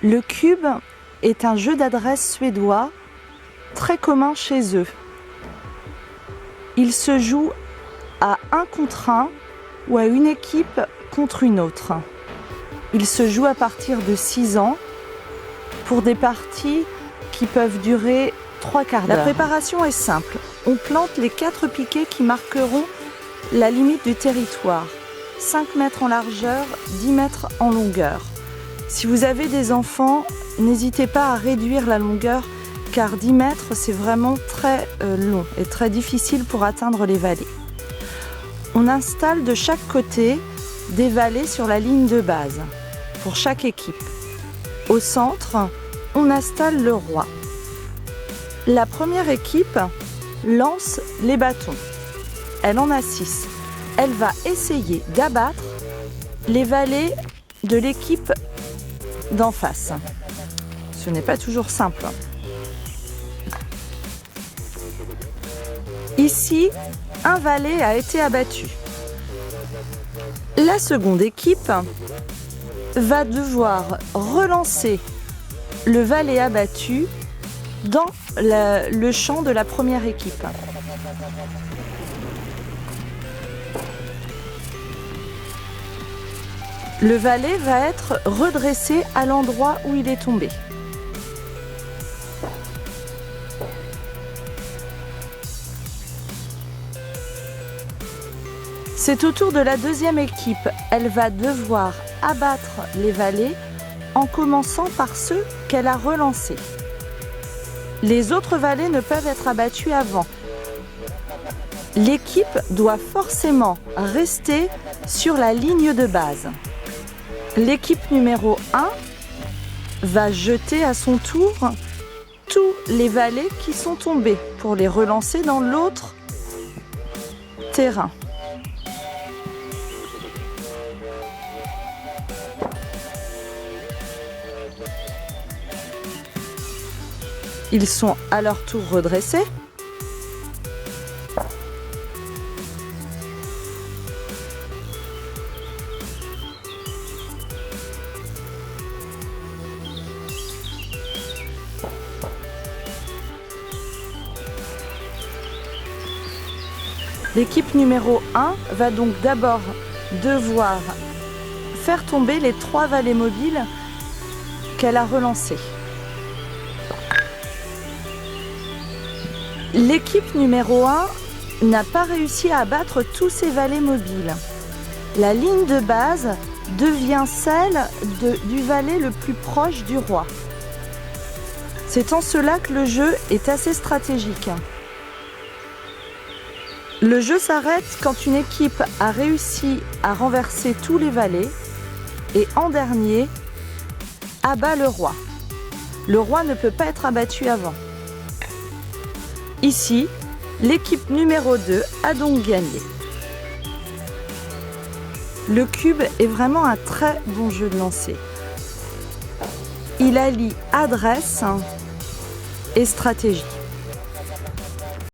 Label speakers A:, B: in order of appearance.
A: Le cube est un jeu d'adresse suédois très commun chez eux. Il se joue à 1 contre 1 ou à une équipe contre une autre. Il se joue à partir de 6 ans pour des parties qui peuvent durer 3/4 d'heure. La préparation est simple. On plante les 4 piquets qui marqueront la limite du territoire. 5 mètres en largeur, 10 mètres en longueur. Si vous avez des enfants, n'hésitez pas à réduire la longueur car 10 mètres c'est vraiment très long et très difficile pour atteindre les vallées. On installe de chaque côté des vallées sur la ligne de base pour chaque équipe. Au centre, on installe le roi. La première équipe lance les bâtons. Elle en a 6. Elle va essayer d'abattre les vallées de l'équipe d'en face. Ce n'est pas toujours simple. Ici, un valet a été abattu. La seconde équipe va devoir relancer le valet abattu dans le champ de la première équipe. Le valet va être redressé à l'endroit où il est tombé. C'est au tour de la deuxième équipe. Elle va devoir abattre les valets en commençant par ceux qu'elle a relancés. Les autres valets ne peuvent être abattus avant. L'équipe doit forcément rester sur la ligne de base. L'équipe numéro 1 va jeter à son tour tous les valets qui sont tombés pour les relancer dans l'autre terrain. Ils sont à leur tour redressés. L'équipe numéro 1 va donc d'abord devoir faire tomber les 3 valets mobiles qu'elle a relancés. L'équipe numéro 1 n'a pas réussi à abattre tous ses valets mobiles. La ligne de base devient celle du valet le plus proche du roi. C'est en cela que le jeu est assez stratégique. Le jeu s'arrête quand une équipe a réussi à renverser tous les valets et en dernier abat le roi. Le roi ne peut pas être abattu avant. Ici, l'équipe numéro 2 a donc gagné. Le cube est vraiment un très bon jeu de lancer. Il allie adresse et stratégie.